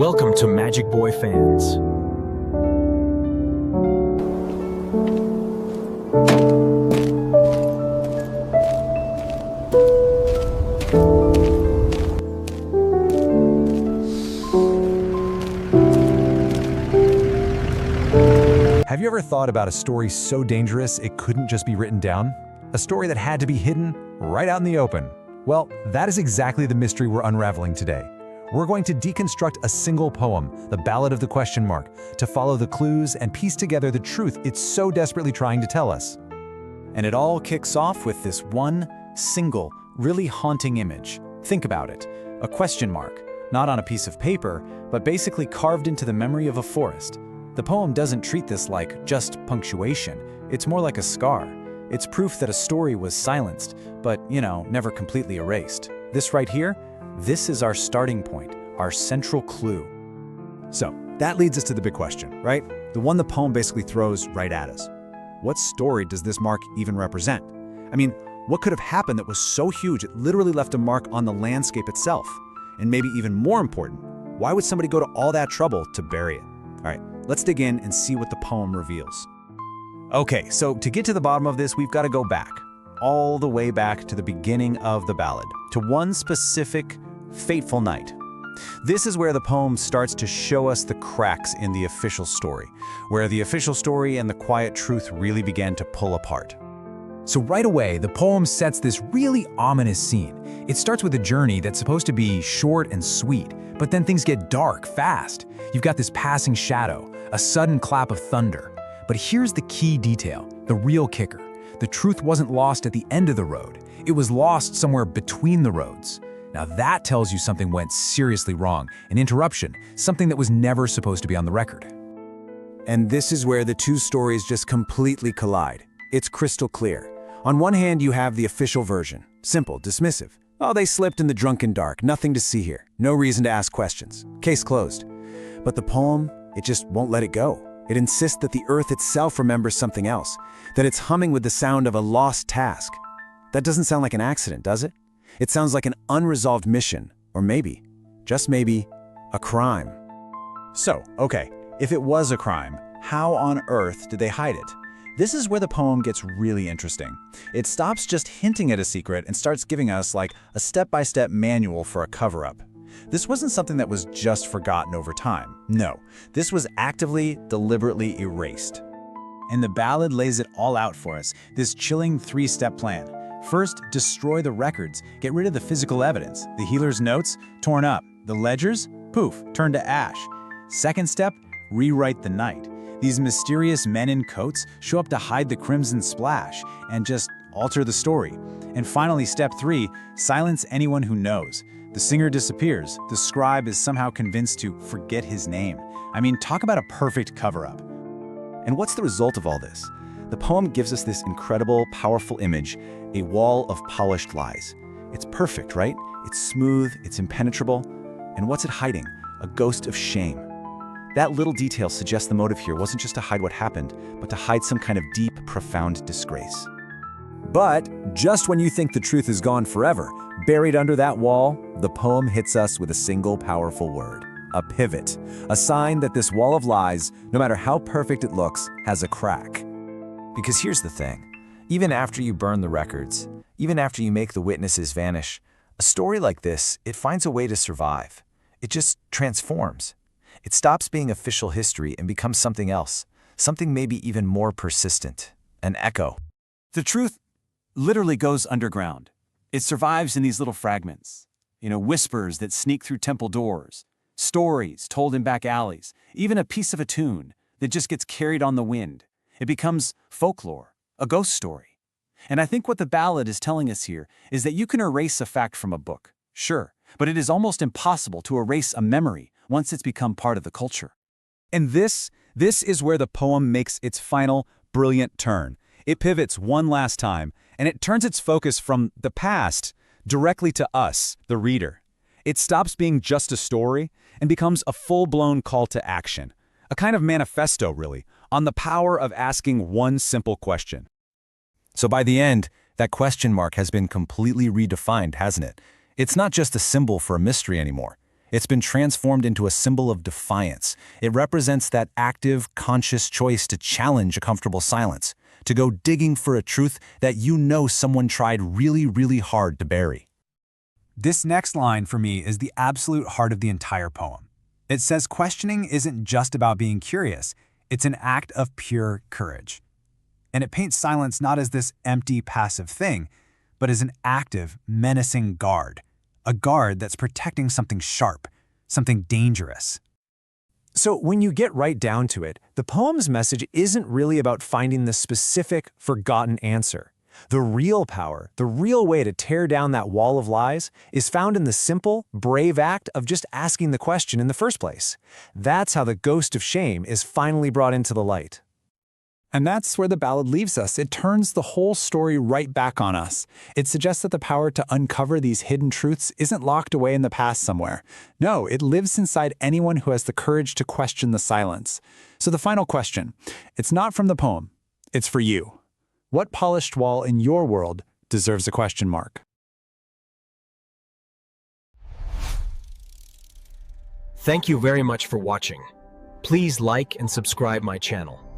Welcome to Magic Boy fans. Have you ever thought about a story so dangerous it couldn't just be written down? A story that had to be hidden right out in the open? Well, that is exactly the mystery we're unraveling today. We're going to deconstruct a single poem, the Ballad of the Question Mark, to follow the clues and piece together the truth it's so desperately trying to tell us. And it all kicks off with this one single, really haunting image. Think about it. A question mark, not on a piece of paper, but basically carved into the memory of a forest. The poem doesn't treat this like just punctuation. It's more like a scar. It's proof that a story was silenced, but, never completely erased. This right here, this is our starting point, our central clue. So, that leads us to the big question, right? The one the poem basically throws right at us. What story does this mark even represent? I mean, what could have happened that was so huge it literally left a mark on the landscape itself? And maybe even more important, why would somebody go to all that trouble to bury it? All right, let's dig in and see what the poem reveals. Okay, so to get to the bottom of this, we've got to go back, all the way back to the beginning of the ballad, to one specific, fateful night. This is where the poem starts to show us the cracks in the official story, where the official story and the quiet truth really began to pull apart. So right away, the poem sets this really ominous scene. It starts with a journey that's supposed to be short and sweet, but then things get dark fast. You've got this passing shadow, a sudden clap of thunder. But here's the key detail, the real kicker. The truth wasn't lost at the end of the road. It was lost somewhere between the roads. Now that tells you something went seriously wrong, an interruption, something that was never supposed to be on the record. And this is where the two stories just completely collide. It's crystal clear. On one hand, you have the official version. Simple, dismissive. Oh, they slipped in the drunken dark. Nothing to see here. No reason to ask questions. Case closed. But the poem, it just won't let it go. It insists that the earth itself remembers something else, that it's humming with the sound of a lost task. That doesn't sound like an accident, does it? It sounds like an unresolved mission, or maybe, just maybe, a crime. So, okay, if it was a crime, how on earth did they hide it? This is where the poem gets really interesting. It stops just hinting at a secret and starts giving us like a step-by-step manual for a cover-up. This wasn't something that was just forgotten over time. No, this was actively, deliberately erased. And the ballad lays it all out for us, this chilling three-step plan. First, destroy the records, get rid of the physical evidence. The healer's notes, torn up. The ledgers, poof, turned to ash. Second step, rewrite the night. These mysterious men in coats show up to hide the crimson splash and just alter the story. And finally, step 3, silence anyone who knows. The singer disappears. The scribe is somehow convinced to forget his name. I mean, talk about a perfect cover-up. And what's the result of all this? The poem gives us this incredible, powerful image, a wall of polished lies. It's perfect, right? It's smooth, it's impenetrable. And what's it hiding? A ghost of shame. That little detail suggests the motive here wasn't just to hide what happened, but to hide some kind of deep, profound disgrace. But just when you think the truth is gone forever, buried under that wall, the poem hits us with a single powerful word, a pivot, a sign that this wall of lies, no matter how perfect it looks, has a crack. Because here's the thing, even after you burn the records, even after you make the witnesses vanish, a story like this, it finds a way to survive. It just transforms. It stops being official history and becomes something else, something maybe even more persistent, an echo. The truth literally goes underground. It survives in these little fragments. Whispers that sneak through temple doors, stories told in back alleys, even a piece of a tune that just gets carried on the wind. It becomes folklore, a ghost story. And I think what the ballad is telling us here is that you can erase a fact from a book, sure, but it is almost impossible to erase a memory once it's become part of the culture. And this is where the poem makes its final, brilliant turn. It pivots one last time, and it turns its focus from the past directly to us, the reader. It stops being just a story and becomes a full-blown call to action, a kind of manifesto, really, on the power of asking one simple question. So by the end, that question mark has been completely redefined, hasn't it? It's not just a symbol for a mystery anymore. It's been transformed into a symbol of defiance. It represents that active, conscious choice to challenge a comfortable silence, to go digging for a truth that you know someone tried really, really hard to bury. This next line for me is the absolute heart of the entire poem. It says questioning isn't just about being curious, it's an act of pure courage. And it paints silence not as this empty, passive thing, but as an active, menacing guard. A guard that's protecting something sharp, something dangerous. So when you get right down to it, the poem's message isn't really about finding the specific, forgotten answer. The real power, the real way to tear down that wall of lies, is found in the simple, brave act of just asking the question in the first place. That's how the ghost of shame is finally brought into the light. And that's where the ballad leaves us. It turns the whole story right back on us. It suggests that the power to uncover these hidden truths isn't locked away in the past somewhere. No, it lives inside anyone who has the courage to question the silence. So the final question, it's not from the poem, it's for you. What polished wall in your world deserves a question mark? Thank you very much for watching. Please like and subscribe my channel.